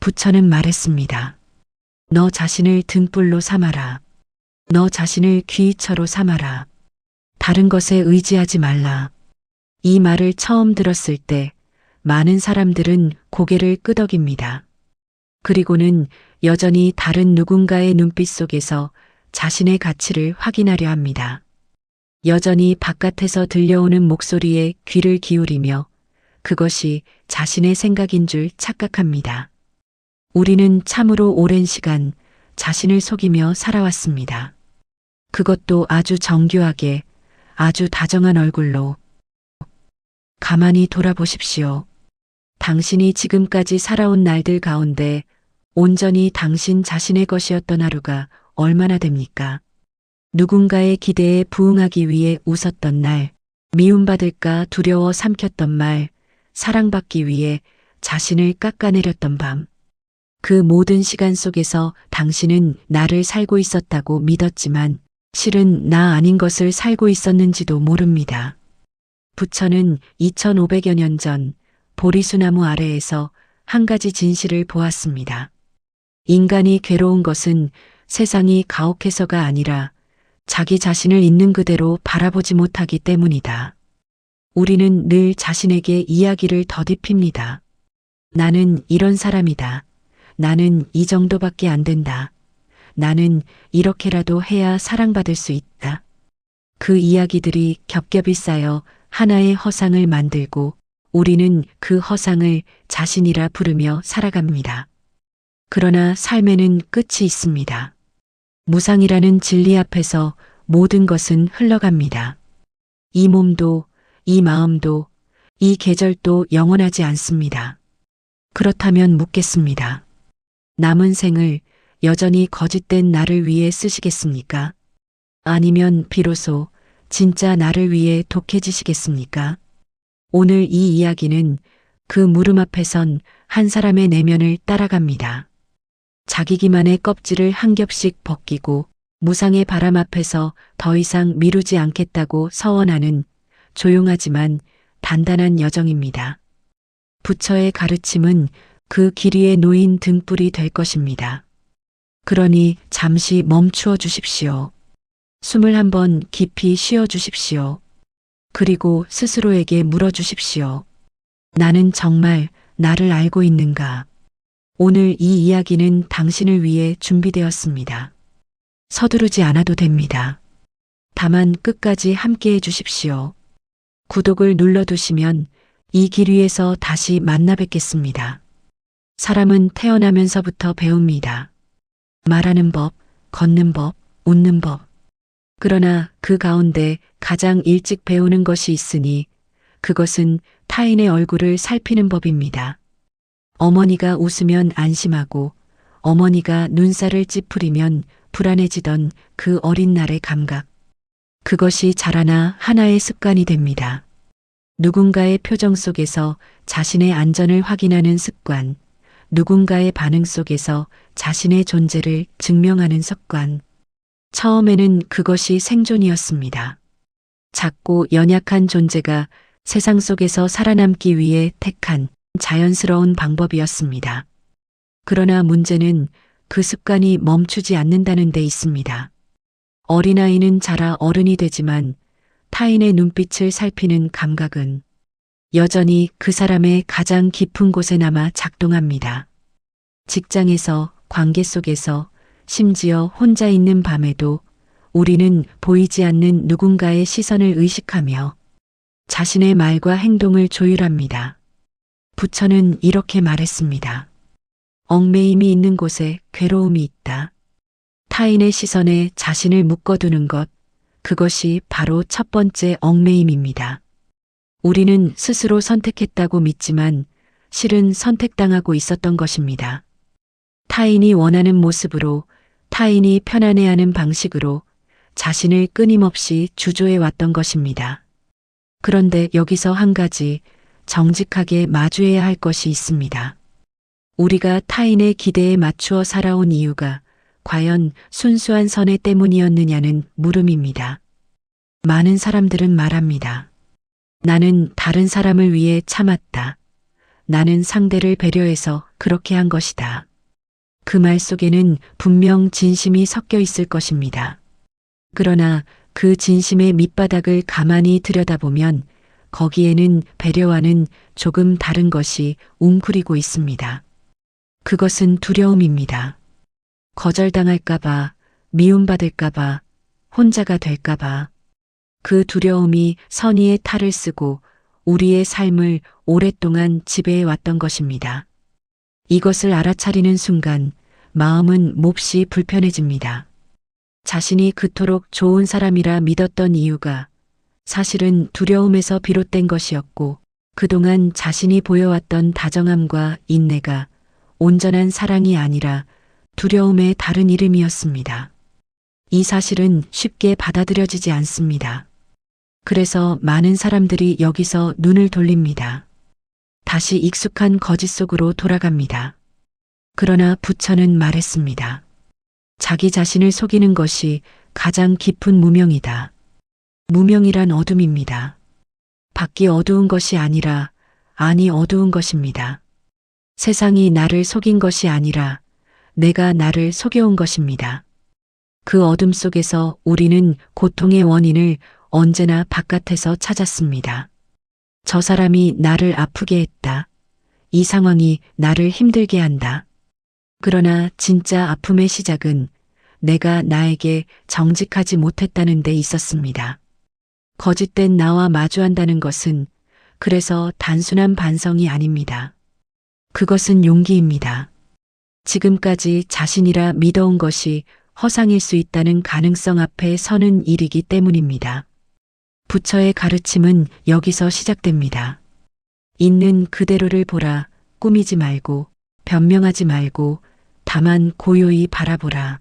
부처는 말했습니다. 너 자신을 등불로 삼아라. 너 자신을 귀처로 삼아라. 다른 것에 의지하지 말라. 이 말을 처음 들었을 때 많은 사람들은 고개를 끄덕입니다. 그리고는 여전히 다른 누군가의 눈빛 속에서 자신의 가치를 확인하려 합니다. 여전히 바깥에서 들려오는 목소리에 귀를 기울이며 그것이 자신의 생각인 줄 착각합니다. 우리는 참으로 오랜 시간 자신을 속이며 살아왔습니다. 그것도 아주 정교하게, 아주 다정한 얼굴로. 가만히 돌아보십시오. 당신이 지금까지 살아온 날들 가운데 온전히 당신 자신의 것이었던 하루가 얼마나 됩니까? 누군가의 기대에 부응하기 위해 웃었던 날, 미움받을까 두려워 삼켰던 말, 사랑받기 위해 자신을 깎아내렸던 밤. 그 모든 시간 속에서 당신은 나를 살고 있었다고 믿었지만 실은 나 아닌 것을 살고 있었는지도 모릅니다. 부처는 2500여 년 전 보리수나무 아래에서 한 가지 진실을 보았습니다. 인간이 괴로운 것은 세상이 가혹해서가 아니라 자기 자신을 있는 그대로 바라보지 못하기 때문이다. 우리는 늘 자신에게 이야기를 더딥힙니다. 나는 이런 사람이다. 나는 이 정도밖에 안 된다. 나는 이렇게라도 해야 사랑받을 수 있다. 그 이야기들이 겹겹이 쌓여 하나의 허상을 만들고 우리는 그 허상을 자신이라 부르며 살아갑니다. 그러나 삶에는 끝이 있습니다. 무상이라는 진리 앞에서 모든 것은 흘러갑니다. 이 몸도, 이 마음도, 이 계절도 영원하지 않습니다. 그렇다면 묻겠습니다. 남은 생을 여전히 거짓된 나를 위해 쓰시겠습니까? 아니면 비로소 진짜 나를 위해 독해지시겠습니까? 오늘 이 이야기는 그 물음 앞에 선 한 사람의 내면을 따라갑니다. 자기 기만의 껍질을 한 겹씩 벗기고 무상의 바람 앞에서 더 이상 미루지 않겠다고 서원하는 조용하지만 단단한 여정입니다. 부처의 가르침은 그 길 위에 놓인 등불이 될 것입니다. 그러니 잠시 멈추어 주십시오. 숨을 한번 깊이 쉬어 주십시오. 그리고 스스로에게 물어주십시오. 나는 정말 나를 알고 있는가? 오늘 이 이야기는 당신을 위해 준비되었습니다. 서두르지 않아도 됩니다. 다만 끝까지 함께 해주십시오. 구독을 눌러두시면 이 길 위에서 다시 만나 뵙겠습니다. 사람은 태어나면서부터 배웁니다. 말하는 법, 걷는 법, 웃는 법. 그러나 그 가운데 가장 일찍 배우는 것이 있으니 그것은 타인의 얼굴을 살피는 법입니다. 어머니가 웃으면 안심하고 어머니가 눈살을 찌푸리면 불안해지던 그 어린 날의 감각. 그것이 자라나 하나의 습관이 됩니다. 누군가의 표정 속에서 자신의 안전을 확인하는 습관, 누군가의 반응 속에서 자신의 존재를 증명하는 습관. 처음에는 그것이 생존이었습니다. 작고 연약한 존재가 세상 속에서 살아남기 위해 택한 자연스러운 방법이었습니다. 그러나 문제는 그 습관이 멈추지 않는다는 데 있습니다. 어린아이는 자라 어른이 되지만 타인의 눈빛을 살피는 감각은 여전히 그 사람의 가장 깊은 곳에 남아 작동합니다. 직장에서, 관계 속에서, 심지어 혼자 있는 밤에도 우리는 보이지 않는 누군가의 시선을 의식하며 자신의 말과 행동을 조율합니다. 부처는 이렇게 말했습니다. 얽매임이 있는 곳에 괴로움이 있다. 타인의 시선에 자신을 묶어두는 것, 그것이 바로 첫 번째 얽매임입니다. 우리는 스스로 선택했다고 믿지만 실은 선택당하고 있었던 것입니다. 타인이 원하는 모습으로, 타인이 편안해하는 방식으로 자신을 끊임없이 주조해 왔던 것입니다. 그런데 여기서 한 가지 정직하게 마주해야 할 것이 있습니다. 우리가 타인의 기대에 맞추어 살아온 이유가 과연 순수한 선애 때문이었느냐는 물음입니다. 많은 사람들은 말합니다. 나는 다른 사람을 위해 참았다. 나는 상대를 배려해서 그렇게 한 것이다. 그 말 속에는 분명 진심이 섞여 있을 것입니다. 그러나 그 진심의 밑바닥을 가만히 들여다보면 거기에는 배려와는 조금 다른 것이 웅크리고 있습니다. 그것은 두려움입니다. 거절당할까봐, 미움받을까봐, 혼자가 될까봐. 그 두려움이 선의의 탈을 쓰고 우리의 삶을 오랫동안 지배해 왔던 것입니다. 이것을 알아차리는 순간 마음은 몹시 불편해집니다. 자신이 그토록 좋은 사람이라 믿었던 이유가 사실은 두려움에서 비롯된 것이었고 그동안 자신이 보여왔던 다정함과 인내가 온전한 사랑이 아니라 두려움의 다른 이름이었습니다. 이 사실은 쉽게 받아들여지지 않습니다. 그래서 많은 사람들이 여기서 눈을 돌립니다. 다시 익숙한 거짓 속으로 돌아갑니다. 그러나 부처는 말했습니다. 자기 자신을 속이는 것이 가장 깊은 무명이다. 무명이란 어둠입니다. 밖이 어두운 것이 아니라 안이 어두운 것입니다. 세상이 나를 속인 것이 아니라 내가 나를 속여온 것입니다. 그 어둠 속에서 우리는 고통의 원인을 언제나 바깥에서 찾았습니다. 저 사람이 나를 아프게 했다. 이 상황이 나를 힘들게 한다. 그러나 진짜 아픔의 시작은 내가 나에게 정직하지 못했다는 데 있었습니다. 거짓된 나와 마주한다는 것은 그래서 단순한 반성이 아닙니다. 그것은 용기입니다. 지금까지 자신이라 믿어온 것이 허상일 수 있다는 가능성 앞에 서는 일이기 때문입니다. 부처의 가르침은 여기서 시작됩니다. 있는 그대로를 보라, 꾸미지 말고, 변명하지 말고, 다만 고요히 바라보라.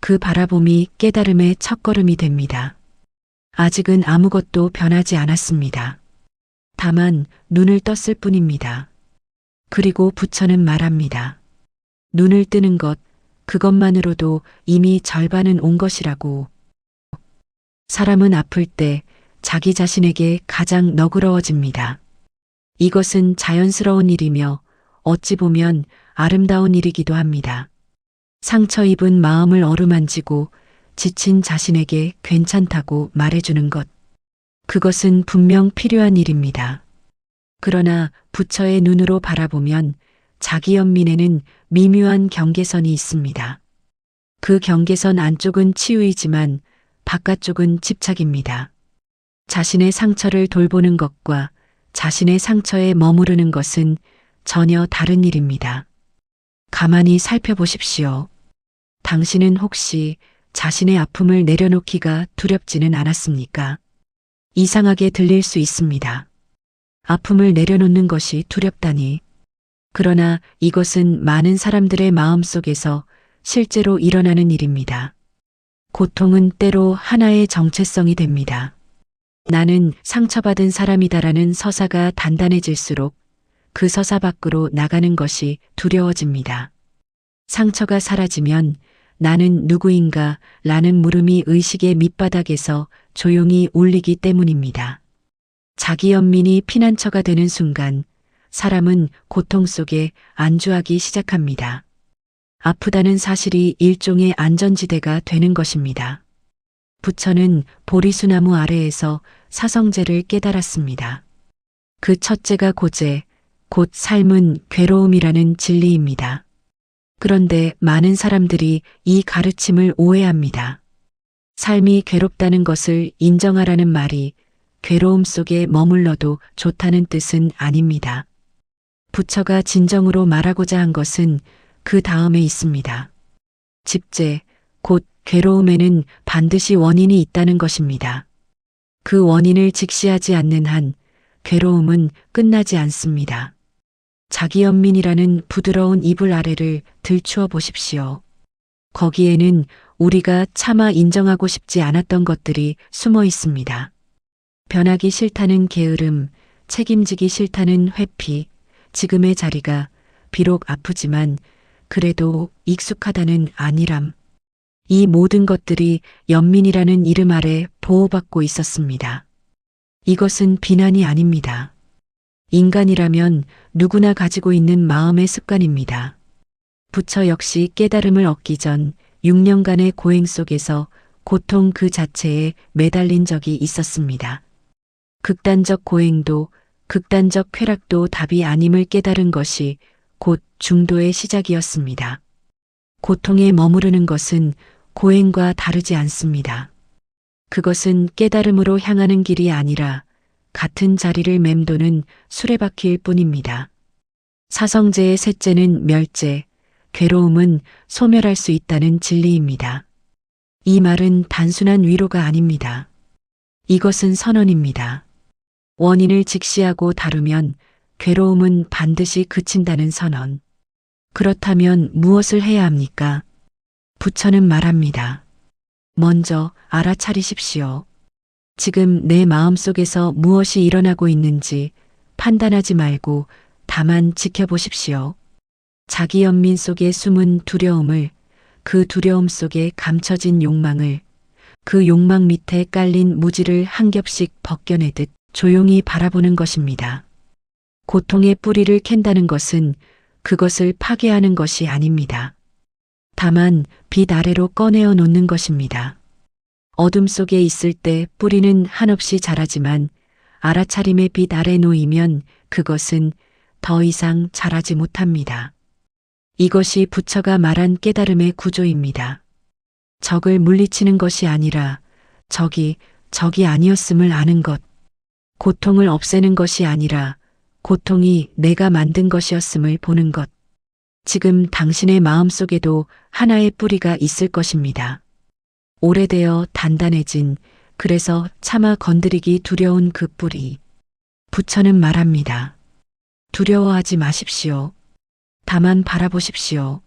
그 바라봄이 깨달음의 첫걸음이 됩니다. 아직은 아무것도 변하지 않았습니다. 다만 눈을 떴을 뿐입니다. 그리고 부처는 말합니다. 눈을 뜨는 것, 그것만으로도 이미 절반은 온 것이라고. 사람은 아플 때 자기 자신에게 가장 너그러워집니다. 이것은 자연스러운 일이며 어찌 보면 아름다운 일이기도 합니다. 상처 입은 마음을 어루만지고 지친 자신에게 괜찮다고 말해주는 것. 그것은 분명 필요한 일입니다. 그러나 부처의 눈으로 바라보면 자기 연민에는 미묘한 경계선이 있습니다. 그 경계선 안쪽은 치유이지만 바깥쪽은 집착입니다. 자신의 상처를 돌보는 것과 자신의 상처에 머무르는 것은 전혀 다른 일입니다. 가만히 살펴보십시오. 당신은 혹시 자신의 아픔을 내려놓기가 두렵지는 않았습니까? 이상하게 들릴 수 있습니다. 아픔을 내려놓는 것이 두렵다니. 그러나 이것은 많은 사람들의 마음 속에서 실제로 일어나는 일입니다. 고통은 때로 하나의 정체성이 됩니다. 나는 상처받은 사람이다라는 서사가 단단해질수록 그 서사 밖으로 나가는 것이 두려워집니다. 상처가 사라지면 나는 누구인가 라는 물음이 의식의 밑바닥에서 조용히 울리기 때문입니다. 자기 연민이 피난처가 되는 순간 사람은 고통 속에 안주하기 시작합니다. 아프다는 사실이 일종의 안전지대가 되는 것입니다. 부처는 보리수나무 아래에서 사성제를 깨달았습니다. 그 첫째가 고제, 곧 삶은 괴로움이라는 진리입니다. 그런데 많은 사람들이 이 가르침을 오해합니다. 삶이 괴롭다는 것을 인정하라는 말이 괴로움 속에 머물러도 좋다는 뜻은 아닙니다. 부처가 진정으로 말하고자 한 것은 그 다음에 있습니다. 집제, 곧 괴로움에는 반드시 원인이 있다는 것입니다. 그 원인을 직시하지 않는 한 괴로움은 끝나지 않습니다. 자기 연민이라는 부드러운 이불 아래를 들추어 보십시오. 거기에는 우리가 차마 인정하고 싶지 않았던 것들이 숨어 있습니다. 변하기 싫다는 게으름, 책임지기 싫다는 회피, 지금의 자리가 비록 아프지만 그래도 익숙하다는 안일함. 이 모든 것들이 연민이라는 이름 아래 보호받고 있었습니다. 이것은 비난이 아닙니다. 인간이라면 누구나 가지고 있는 마음의 습관입니다. 부처 역시 깨달음을 얻기 전 6년간의 고행 속에서 고통 그 자체에 매달린 적이 있었습니다. 극단적 고행도 극단적 쾌락도 답이 아님을 깨달은 것이 곧 중도의 시작이었습니다. 고통에 머무르는 것은 고행과 다르지 않습니다. 그것은 깨달음으로 향하는 길이 아니라 같은 자리를 맴도는 수레바퀴일 뿐입니다. 사성제의 셋째는 멸제, 괴로움은 소멸할 수 있다는 진리입니다. 이 말은 단순한 위로가 아닙니다. 이것은 선언입니다. 원인을 직시하고 다루면 괴로움은 반드시 그친다는 선언. 그렇다면 무엇을 해야 합니까? 부처는 말합니다. 먼저 알아차리십시오. 지금 내 마음속에서 무엇이 일어나고 있는지 판단하지 말고 다만 지켜보십시오. 자기 연민 속에 숨은 두려움을, 그 두려움 속에 감춰진 욕망을, 그 욕망 밑에 깔린 무지를 한 겹씩 벗겨내듯 조용히 바라보는 것입니다. 고통의 뿌리를 캔다는 것은 그것을 파괴하는 것이 아닙니다. 다만 빛 아래로 꺼내어 놓는 것입니다. 어둠 속에 있을 때 뿌리는 한없이 자라지만 알아차림의 빛 아래 놓이면 그것은 더 이상 자라지 못합니다. 이것이 부처가 말한 깨달음의 구조입니다. 적을 물리치는 것이 아니라 적이 아니었음을 아는 것. 고통을 없애는 것이 아니라 고통이 내가 만든 것이었음을 보는 것. 지금 당신의 마음속에도 하나의 뿌리가 있을 것입니다. 오래되어 단단해진, 그래서 차마 건드리기 두려운 그 뿌리. 부처는 말합니다. 두려워하지 마십시오. 다만 바라보십시오.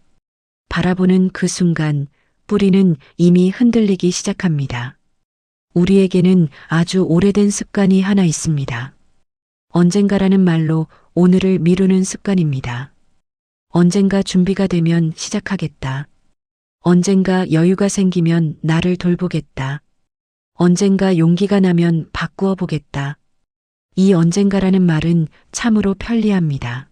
바라보는 그 순간 뿌리는 이미 흔들리기 시작합니다. 우리에게는 아주 오래된 습관이 하나 있습니다. 언젠가라는 말로 오늘을 미루는 습관입니다. 언젠가 준비가 되면 시작하겠다. 언젠가 여유가 생기면 나를 돌보겠다. 언젠가 용기가 나면 바꾸어 보겠다. 이 언젠가라는 말은 참으로 편리합니다.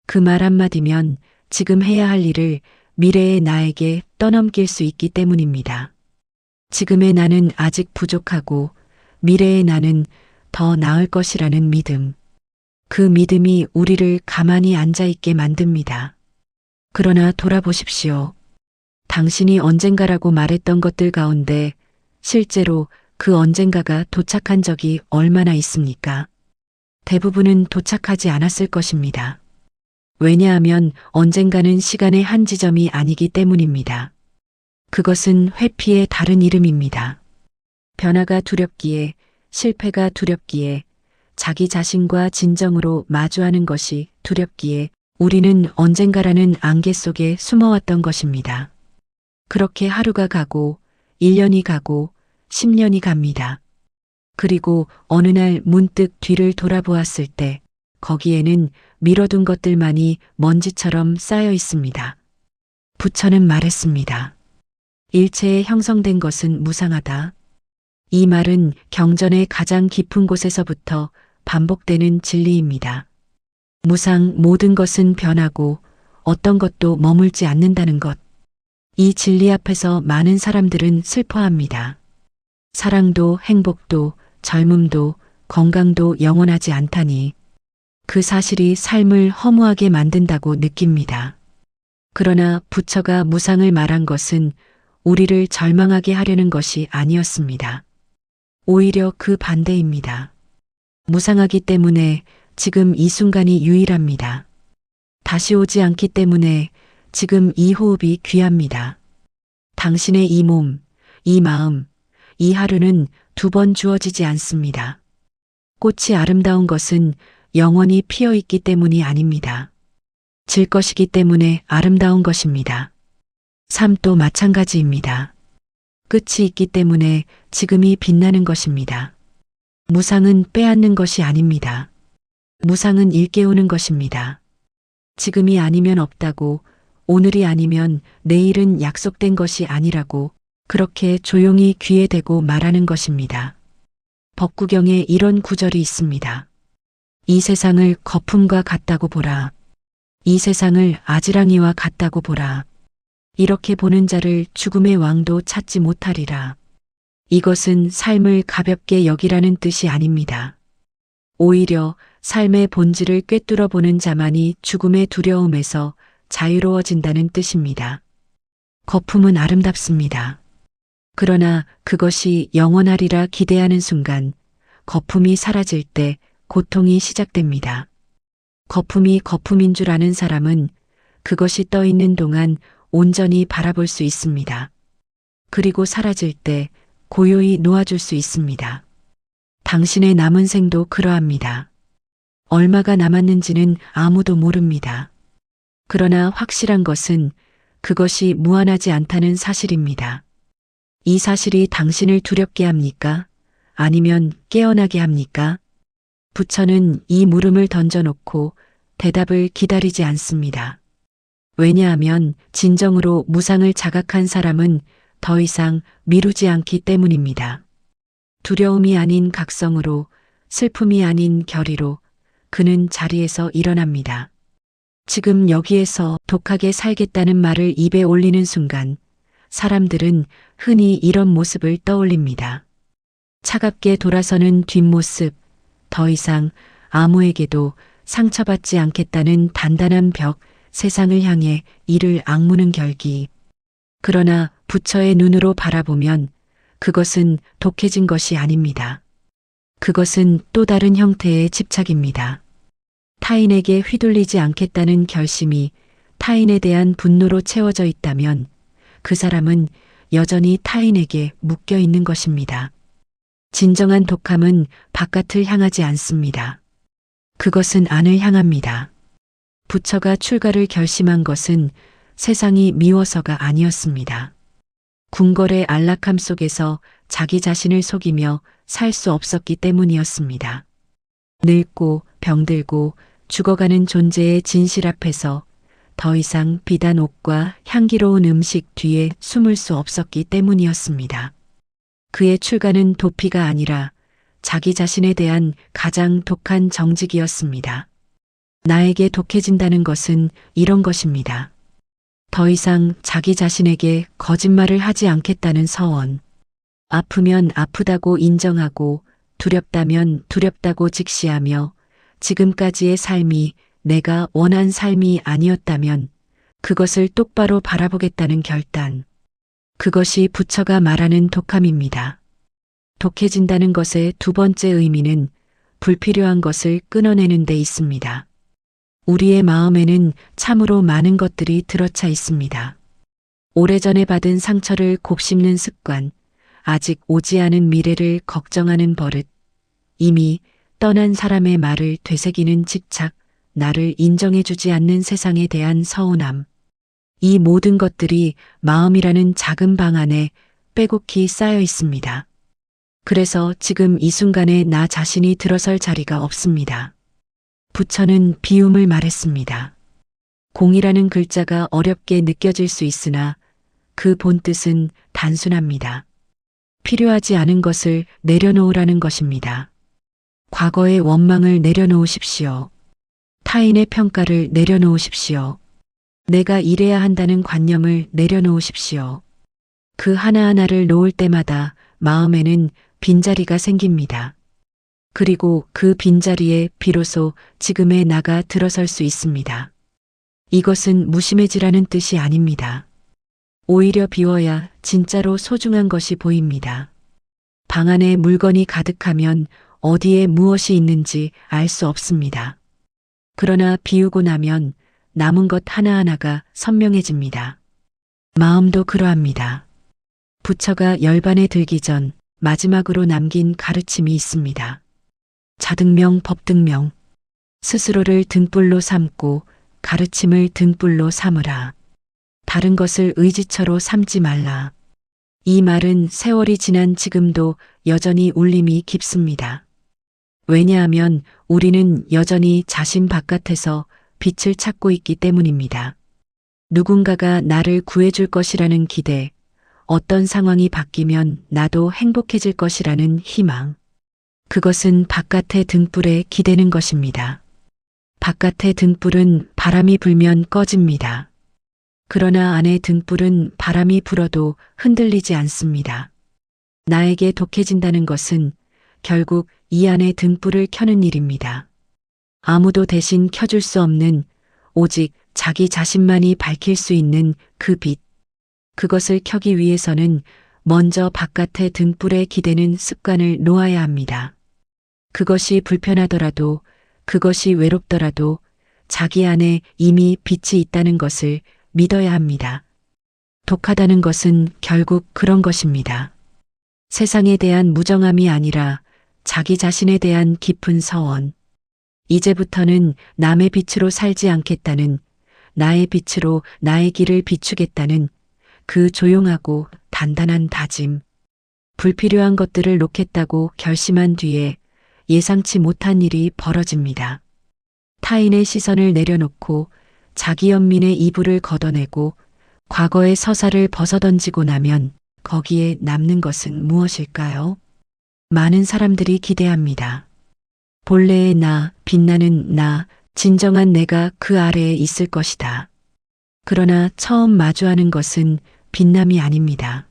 그 말 한마디면 지금 해야 할 일을 미래의 나에게 떠넘길 수 있기 때문입니다. 지금의 나는 아직 부족하고 미래의 나는 더 나을 것이라는 믿음. 그 믿음이 우리를 가만히 앉아있게 만듭니다. 그러나 돌아보십시오. 당신이 언젠가라고 말했던 것들 가운데 실제로 그 언젠가가 도착한 적이 얼마나 있습니까? 대부분은 도착하지 않았을 것입니다. 왜냐하면 언젠가는 시간의 한 지점이 아니기 때문입니다. 그것은 회피의 다른 이름입니다. 변화가 두렵기에, 실패가 두렵기에, 자기 자신과 진정으로 마주하는 것이 두렵기에 우리는 언젠가라는 안개 속에 숨어왔던 것입니다. 그렇게 하루가 가고 1년이 가고 10년이 갑니다. 그리고 어느 날 문득 뒤를 돌아보았을 때 거기에는 미뤄둔 것들만이 먼지처럼 쌓여 있습니다. 부처는 말했습니다. 일체에 형성된 것은 무상하다. 이 말은 경전의 가장 깊은 곳에서부터 반복되는 진리입니다. 무상, 모든 것은 변하고 어떤 것도 머물지 않는다는 것. 이 진리 앞에서 많은 사람들은 슬퍼합니다. 사랑도 행복도 젊음도 건강도 영원하지 않다니 그 사실이 삶을 허무하게 만든다고 느낍니다. 그러나 부처가 무상을 말한 것은 우리를 절망하게 하려는 것이 아니었습니다. 오히려 그 반대입니다. 무상하기 때문에 지금 이 순간이 유일합니다. 다시 오지 않기 때문에 지금 이 호흡이 귀합니다. 당신의 이 몸, 이 마음, 이 하루는 두 번 주어지지 않습니다. 꽃이 아름다운 것은 영원히 피어 있기 때문이 아닙니다. 질 것이기 때문에 아름다운 것입니다. 삶도 마찬가지입니다. 끝이 있기 때문에 지금이 빛나는 것입니다. 무상은 빼앗는 것이 아닙니다. 무상은 일깨우는 것입니다. 지금이 아니면 없다고, 오늘이 아니면 내일은 약속된 것이 아니라고 그렇게 조용히 귀에 대고 말하는 것입니다. 법구경에 이런 구절이 있습니다. 이 세상을 거품과 같다고 보라. 이 세상을 아지랑이와 같다고 보라. 이렇게 보는 자를 죽음의 왕도 찾지 못하리라. 이것은 삶을 가볍게 여기라는 뜻이 아닙니다. 오히려 삶의 본질을 꿰뚫어 보는 자만이 죽음의 두려움에서 자유로워진다는 뜻입니다. 거품은 아름답습니다. 그러나 그것이 영원하리라 기대하는 순간 거품이 사라질 때 고통이 시작됩니다. 거품이 거품인 줄 아는 사람은 그것이 떠 있는 동안 온전히 바라볼 수 있습니다. 그리고 사라질 때 고요히 놓아줄 수 있습니다. 당신의 남은 생도 그러합니다. 얼마가 남았는지는 아무도 모릅니다. 그러나 확실한 것은 그것이 무한하지 않다는 사실입니다. 이 사실이 당신을 두렵게 합니까? 아니면 깨어나게 합니까? 부처는 이 물음을 던져놓고 대답을 기다리지 않습니다. 왜냐하면 진정으로 무상을 자각한 사람은 더 이상 미루지 않기 때문입니다. 두려움이 아닌 각성으로, 슬픔이 아닌 결의로 그는 자리에서 일어납니다. 지금 여기에서 독하게 살겠다는 말을 입에 올리는 순간 사람들은 흔히 이런 모습을 떠올립니다. 차갑게 돌아서는 뒷모습, 더 이상 아무에게도 상처받지 않겠다는 단단한 벽, 세상을 향해 이를 악무는 결기. 그러나 부처의 눈으로 바라보면 그것은 독해진 것이 아닙니다. 그것은 또 다른 형태의 집착입니다. 타인에게 휘둘리지 않겠다는 결심이 타인에 대한 분노로 채워져 있다면 그 사람은 여전히 타인에게 묶여 있는 것입니다. 진정한 독함은 바깥을 향하지 않습니다. 그것은 안을 향합니다. 부처가 출가를 결심한 것은 세상이 미워서가 아니었습니다. 궁궐의 안락함 속에서 자기 자신을 속이며 살 수 없었기 때문이었습니다. 늙고 병들고 죽어가는 존재의 진실 앞에서 더 이상 비단 옷과 향기로운 음식 뒤에 숨을 수 없었기 때문이었습니다. 그의 출가는 도피가 아니라 자기 자신에 대한 가장 독한 정직이었습니다. 나에게 독해진다는 것은 이런 것입니다. 더 이상 자기 자신에게 거짓말을 하지 않겠다는 서원. 아프면 아프다고 인정하고 두렵다면 두렵다고 직시하며 지금까지의 삶이 내가 원한 삶이 아니었다면 그것을 똑바로 바라보겠다는 결단. 그것이 부처가 말하는 독함입니다. 독해진다는 것의 두 번째 의미는 불필요한 것을 끊어내는 데 있습니다. 우리의 마음에는 참으로 많은 것들이 들어차 있습니다. 오래전에 받은 상처를 곱씹는 습관, 아직 오지 않은 미래를 걱정하는 버릇, 이미 떠난 사람의 말을 되새기는 집착, 나를 인정해주지 않는 세상에 대한 서운함. 이 모든 것들이 마음이라는 작은 방 안에 빼곡히 쌓여 있습니다. 그래서 지금 이 순간에 나 자신이 들어설 자리가 없습니다. 부처는 비움을 말했습니다. 공이라는 글자가 어렵게 느껴질 수 있으나 그 본뜻은 단순합니다. 필요하지 않은 것을 내려놓으라는 것입니다. 과거의 원망을 내려놓으십시오. 타인의 평가를 내려놓으십시오. 내가 이래야 한다는 관념을 내려놓으십시오. 그 하나하나를 놓을 때마다 마음에는 빈자리가 생깁니다. 그리고 그 빈자리에 비로소 지금의 나가 들어설 수 있습니다. 이것은 무심해지라는 뜻이 아닙니다. 오히려 비워야 진짜로 소중한 것이 보입니다. 방 안에 물건이 가득하면 어디에 무엇이 있는지 알 수 없습니다. 그러나 비우고 나면 남은 것 하나하나가 선명해집니다. 마음도 그러합니다. 부처가 열반에 들기 전 마지막으로 남긴 가르침이 있습니다. 자등명 법등명. 스스로를 등불로 삼고 가르침을 등불로 삼으라. 다른 것을 의지처로 삼지 말라. 이 말은 세월이 지난 지금도 여전히 울림이 깊습니다. 왜냐하면 우리는 여전히 자신 바깥에서 빛을 찾고 있기 때문입니다. 누군가가 나를 구해줄 것이라는 기대, 어떤 상황이 바뀌면 나도 행복해질 것이라는 희망. 그것은 바깥의 등불에 기대는 것입니다. 바깥의 등불은 바람이 불면 꺼집니다. 그러나 안의 등불은 바람이 불어도 흔들리지 않습니다. 나에게 독해진다는 것은 결국 이 안의 등불을 켜는 일입니다. 아무도 대신 켜줄 수 없는 오직 자기 자신만이 밝힐 수 있는 그 빛. 그것을 켜기 위해서는 먼저 바깥의 등불에 기대는 습관을 놓아야 합니다. 그것이 불편하더라도, 그것이 외롭더라도 자기 안에 이미 빛이 있다는 것을 믿어야 합니다. 독하다는 것은 결국 그런 것입니다. 세상에 대한 무정함이 아니라 자기 자신에 대한 깊은 서원. 이제부터는 남의 빛으로 살지 않겠다는, 나의 빛으로 나의 길을 비추겠다는 그 조용하고 단단한 다짐. 불필요한 것들을 놓겠다고 결심한 뒤에 예상치 못한 일이 벌어집니다. 타인의 시선을 내려놓고 자기 연민의 이불을 걷어내고 과거의 서사를 벗어던지고 나면 거기에 남는 것은 무엇일까요? 많은 사람들이 기대합니다. 본래의 나, 빛나는 나, 진정한 내가 그 아래에 있을 것이다. 그러나 처음 마주하는 것은 빛남이 아닙니다.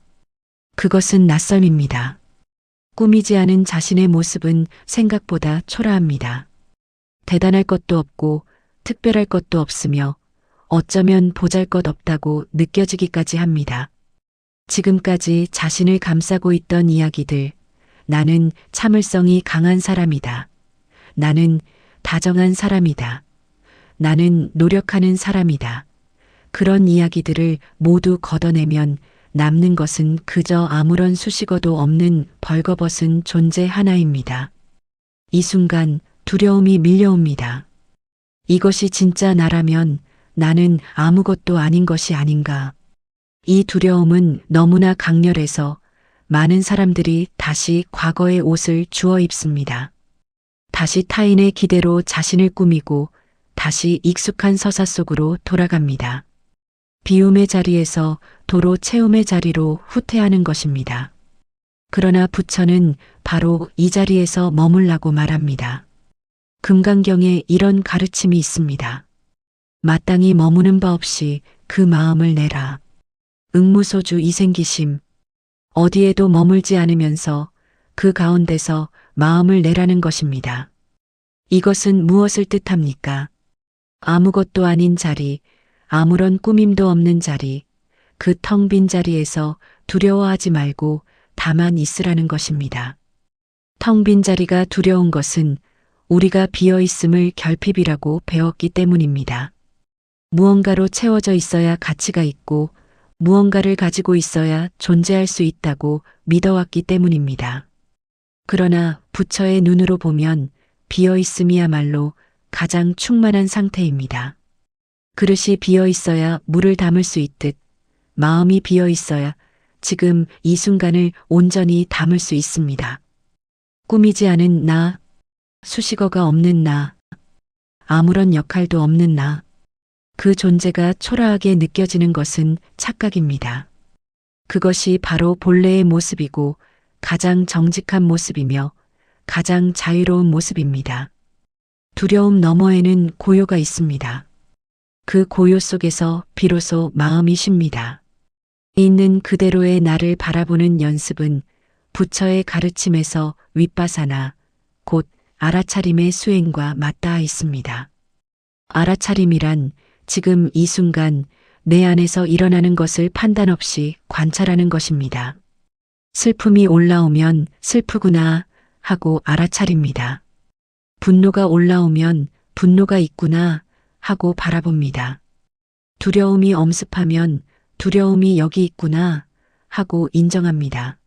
그것은 낯섦입니다. 꾸미지 않은 자신의 모습은 생각보다 초라합니다. 대단할 것도 없고 특별할 것도 없으며 어쩌면 보잘것없다고 느껴지기까지 합니다. 지금까지 자신을 감싸고 있던 이야기들, 나는 참을성이 강한 사람이다. 나는 다정한 사람이다. 나는 노력하는 사람이다. 그런 이야기들을 모두 걷어내면 남는 것은 그저 아무런 수식어도 없는 벌거벗은 존재 하나입니다. 이 순간 두려움이 밀려옵니다. 이것이 진짜 나라면 나는 아무것도 아닌 것이 아닌가. 이 두려움은 너무나 강렬해서 많은 사람들이 다시 과거의 옷을 주워 입습니다. 다시 타인의 기대로 자신을 꾸미고 다시 익숙한 서사 속으로 돌아갑니다. 비움의 자리에서 도로 채움의 자리로 후퇴하는 것입니다. 그러나 부처는 바로 이 자리에서 머물라고 말합니다. 금강경에 이런 가르침이 있습니다. 마땅히 머무는 바 없이 그 마음을 내라. 응무소주 이생기심. 어디에도 머물지 않으면서 그 가운데서 마음을 내라는 것입니다. 이것은 무엇을 뜻합니까? 아무것도 아닌 자리, 아무런 꾸밈도 없는 자리, 그 텅 빈 자리에서 두려워하지 말고 다만 있으라는 것입니다. 텅 빈 자리가 두려운 것은 우리가 비어 있음을 결핍이라고 배웠기 때문입니다. 무언가로 채워져 있어야 가치가 있고 무언가를 가지고 있어야 존재할 수 있다고 믿어왔기 때문입니다. 그러나 부처의 눈으로 보면 비어 있음이야말로 가장 충만한 상태입니다. 그릇이 비어 있어야 물을 담을 수 있듯 마음이 비어 있어야 지금 이 순간을 온전히 담을 수 있습니다. 꾸미지 않은 나, 수식어가 없는 나, 아무런 역할도 없는 나, 그 존재가 초라하게 느껴지는 것은 착각입니다. 그것이 바로 본래의 모습이고 가장 정직한 모습이며 가장 자유로운 모습입니다. 두려움 너머에는 고요가 있습니다. 그 고요 속에서 비로소 마음이 쉽니다. 있는 그대로의 나를 바라보는 연습은 부처의 가르침에서 윗바사나 곧 알아차림의 수행과 맞닿아 있습니다. 알아차림이란 지금 이 순간 내 안에서 일어나는 것을 판단 없이 관찰하는 것입니다. 슬픔이 올라오면 슬프구나 하고 알아차립니다. 분노가 올라오면 분노가 있구나 하고 바라봅니다. 두려움이 엄습하면 두려움이 여기 있구나 하고 인정합니다.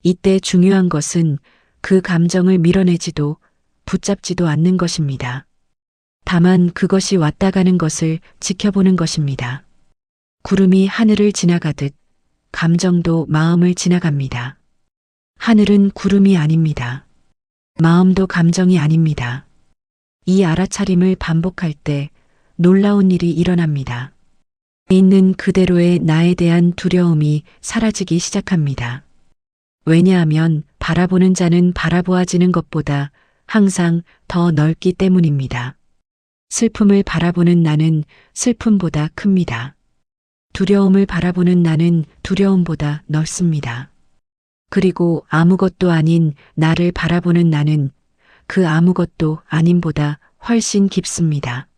이때 중요한 것은 그 감정을 밀어내지도 붙잡지도 않는 것입니다. 다만 그것이 왔다 가는 것을 지켜보는 것입니다. 구름이 하늘을 지나가듯 감정도 마음을 지나갑니다. 하늘은 구름이 아닙니다. 마음도 감정이 아닙니다. 이 알아차림을 반복할 때 놀라운 일이 일어납니다. 있는 그대로의 나에 대한 두려움이 사라지기 시작합니다. 왜냐하면 바라보는 자는 바라보아지는 것보다 항상 더 넓기 때문입니다. 슬픔을 바라보는 나는 슬픔보다 큽니다. 두려움을 바라보는 나는 두려움보다 넓습니다. 그리고 아무것도 아닌 나를 바라보는 나는 그 아무것도 아님보다 훨씬 깊습니다.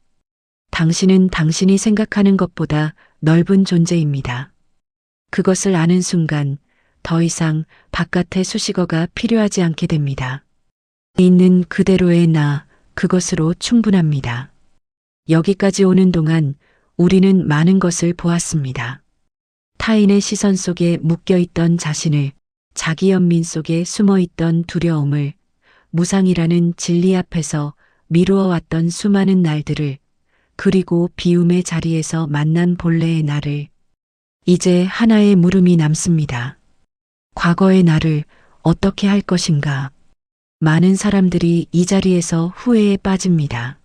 당신은 당신이 생각하는 것보다 넓은 존재입니다. 그것을 아는 순간 더 이상 바깥의 수식어가 필요하지 않게 됩니다. 있는 그대로의 나, 그것으로 충분합니다. 여기까지 오는 동안 우리는 많은 것을 보았습니다. 타인의 시선 속에 묶여있던 자신을, 자기 연민 속에 숨어있던 두려움을, 무상이라는 진리 앞에서 미루어왔던 수많은 날들을, 그리고 비움의 자리에서 만난 본래의 나를. 이제 하나의 물음이 남습니다. 과거의 나를 어떻게 할 것인가? 많은 사람들이 이 자리에서 후회에 빠집니다.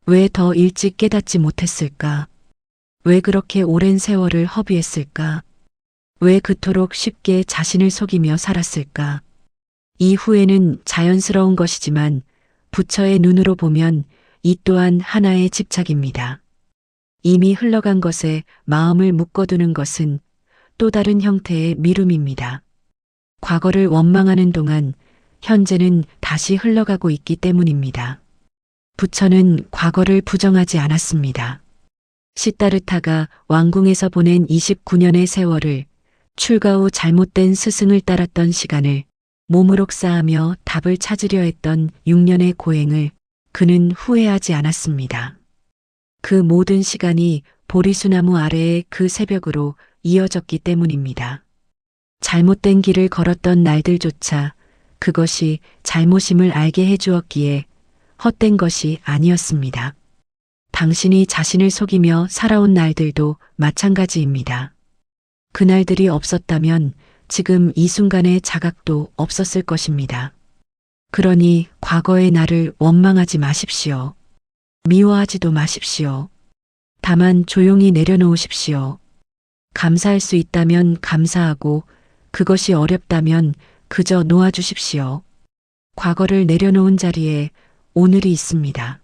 왜 더 일찍 깨닫지 못했을까? 왜 그렇게 오랜 세월을 허비했을까? 왜 그토록 쉽게 자신을 속이며 살았을까? 이 후회는 자연스러운 것이지만 부처의 눈으로 보면 이 또한 하나의 집착입니다. 이미 흘러간 것에 마음을 묶어두는 것은 또 다른 형태의 미움입니다. 과거를 원망하는 동안 현재는 다시 흘러가고 있기 때문입니다. 부처는 과거를 부정하지 않았습니다. 시다르타가 왕궁에서 보낸 29년의 세월을, 출가 후 잘못된 스승을 따랐던 시간을, 몸으로 쌓으며 답을 찾으려 했던 6년의 고행을 그는 후회하지 않았습니다. 그 모든 시간이 보리수나무 아래의 그 새벽으로 이어졌기 때문입니다. 잘못된 길을 걸었던 날들조차 그것이 잘못임을 알게 해주었기에 헛된 것이 아니었습니다. 당신이 자신을 속이며 살아온 날들도 마찬가지입니다. 그날들이 없었다면 지금 이 순간의 자각도 없었을 것입니다. 그러니 과거의 나를 원망하지 마십시오. 미워하지도 마십시오. 다만 조용히 내려놓으십시오. 감사할 수 있다면 감사하고 그것이 어렵다면 그저 놓아주십시오. 과거를 내려놓은 자리에 오늘이 있습니다.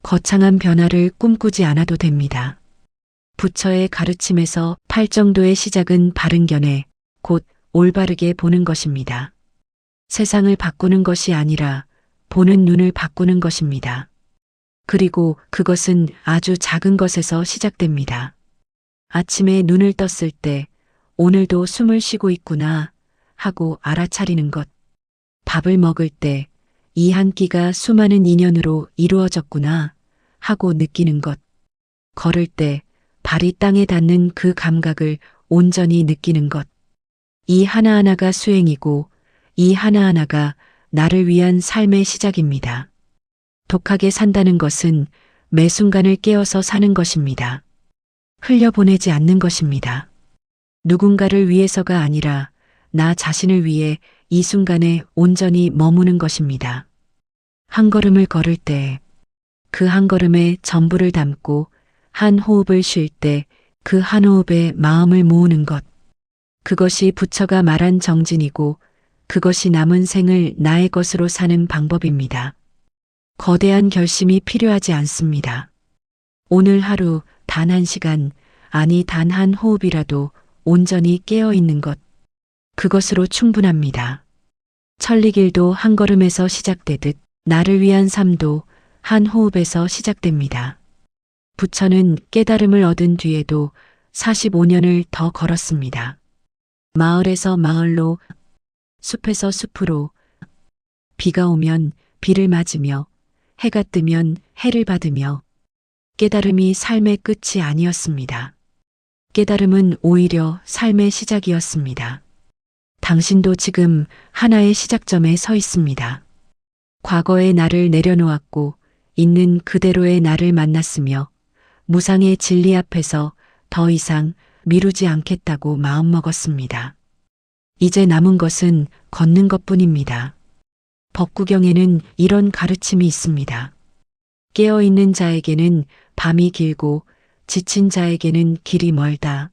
거창한 변화를 꿈꾸지 않아도 됩니다. 부처의 가르침에서 팔정도의 시작은 바른 견해, 곧 올바르게 보는 것입니다. 세상을 바꾸는 것이 아니라 보는 눈을 바꾸는 것입니다. 그리고 그것은 아주 작은 것에서 시작됩니다. 아침에 눈을 떴을 때 오늘도 숨을 쉬고 있구나 하고 알아차리는 것. 밥을 먹을 때 이 한 끼가 수많은 인연으로 이루어졌구나 하고 느끼는 것. 걸을 때 발이 땅에 닿는 그 감각을 온전히 느끼는 것. 이 하나하나가 수행이고 이 하나하나가 나를 위한 삶의 시작입니다. 독하게 산다는 것은 매 순간을 깨어서 사는 것입니다. 흘려보내지 않는 것입니다. 누군가를 위해서가 아니라 나 자신을 위해 이 순간에 온전히 머무는 것입니다. 한 걸음을 걸을 때 그 한 걸음에 전부를 담고 한 호흡을 쉴 때 그 한 호흡에 마음을 모으는 것. 그것이 부처가 말한 정진이고 그것이 남은 생을 나의 것으로 사는 방법입니다. 거대한 결심이 필요하지 않습니다. 오늘 하루 단 한 시간, 아니 단 한 호흡이라도 온전히 깨어 있는 것. 그것으로 충분합니다. 천리길도 한 걸음에서 시작되듯 나를 위한 삶도 한 호흡에서 시작됩니다. 부처는 깨달음을 얻은 뒤에도 45년을 더 걸었습니다. 마을에서 마을로, 숲에서 숲으로, 비가 오면 비를 맞으며 해가 뜨면 해를 받으며 깨달음이 삶의 끝이 아니었습니다. 깨달음은 오히려 삶의 시작이었습니다. 당신도 지금 하나의 시작점에 서 있습니다. 과거의 나를 내려놓았고 있는 그대로의 나를 만났으며 무상의 진리 앞에서 더 이상 미루지 않겠다고 마음먹었습니다. 이제 남은 것은 걷는 것뿐입니다. 법구경에는 이런 가르침이 있습니다. 깨어있는 자에게는 밤이 길고 지친 자에게는 길이 멀다.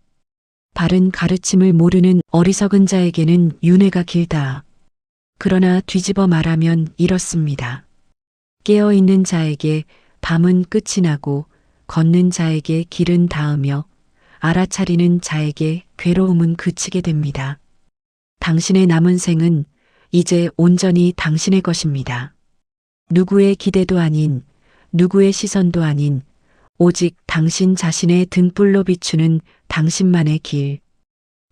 바른 가르침을 모르는 어리석은 자에게는 윤회가 길다. 그러나 뒤집어 말하면 이렇습니다. 깨어있는 자에게 밤은 끝이 나고 걷는 자에게 길은 닿으며 알아차리는 자에게 괴로움은 그치게 됩니다. 당신의 남은 생은 이제 온전히 당신의 것입니다. 누구의 기대도 아닌, 누구의 시선도 아닌, 오직 당신 자신의 등불로 비추는 당신만의 길.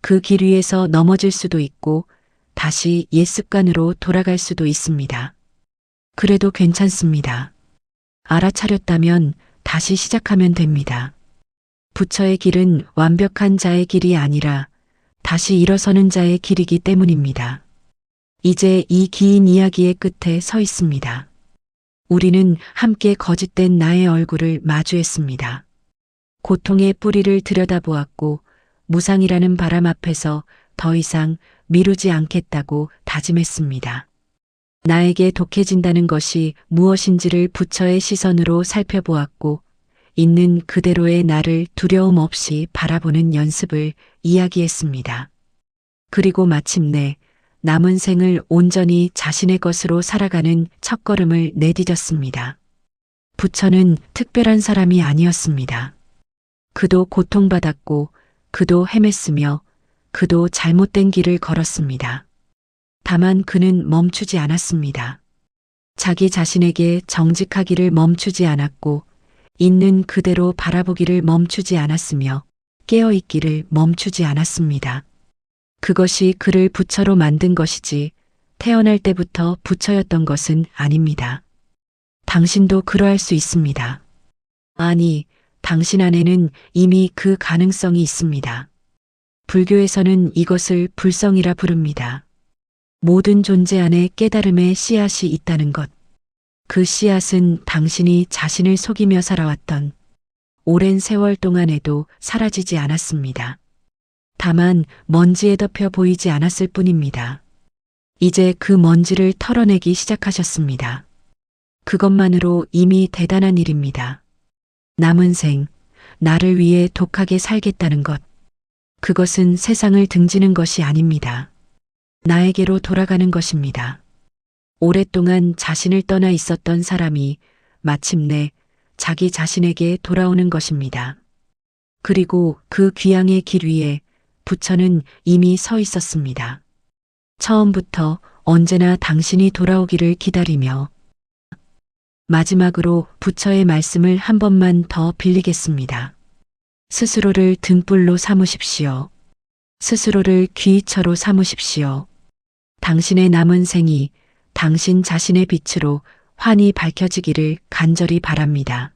그 길 위에서 넘어질 수도 있고 다시 옛 습관으로 돌아갈 수도 있습니다. 그래도 괜찮습니다. 알아차렸다면 다시 시작하면 됩니다. 부처의 길은 완벽한 자의 길이 아니라 다시 일어서는 자의 길이기 때문입니다. 이제 이 긴 이야기의 끝에 서 있습니다. 우리는 함께 거짓된 나의 얼굴을 마주했습니다. 고통의 뿌리를 들여다보았고 무상이라는 바람 앞에서 더 이상 미루지 않겠다고 다짐했습니다. 나에게 독해진다는 것이 무엇인지를 부처의 시선으로 살펴보았고 있는 그대로의 나를 두려움 없이 바라보는 연습을 이야기했습니다. 그리고 마침내 남은 생을 온전히 자신의 것으로 살아가는 첫걸음을 내디뎠습니다. 부처는 특별한 사람이 아니었습니다. 그도 고통받았고 그도 헤맸으며 그도 잘못된 길을 걸었습니다. 다만 그는 멈추지 않았습니다. 자기 자신에게 정직하기를 멈추지 않았고 있는 그대로 바라보기를 멈추지 않았으며 깨어있기를 멈추지 않았습니다. 그것이 그를 부처로 만든 것이지 태어날 때부터 부처였던 것은 아닙니다. 당신도 그러할 수 있습니다. 아니, 당신 안에는 이미 그 가능성이 있습니다. 불교에서는 이것을 불성이라 부릅니다. 모든 존재 안에 깨달음의 씨앗이 있다는 것. 그 씨앗은 당신이 자신을 속이며 살아왔던 오랜 세월 동안에도 사라지지 않았습니다. 다만 먼지에 덮여 보이지 않았을 뿐입니다. 이제 그 먼지를 털어내기 시작하셨습니다. 그것만으로 이미 대단한 일입니다. 남은 생, 나를 위해 독하게 살겠다는 것. 그것은 세상을 등지는 것이 아닙니다. 나에게로 돌아가는 것입니다. 오랫동안 자신을 떠나 있었던 사람이 마침내 자기 자신에게 돌아오는 것입니다. 그리고 그 귀향의 길 위에 부처는 이미 서 있었습니다. 처음부터 언제나 당신이 돌아오기를 기다리며 마지막으로 부처의 말씀을 한 번만 더 빌리겠습니다. 스스로를 등불로 삼으십시오. 스스로를 귀처로 삼으십시오. 당신의 남은 생이 당신 자신의 빛으로 환히 밝혀지기를 간절히 바랍니다.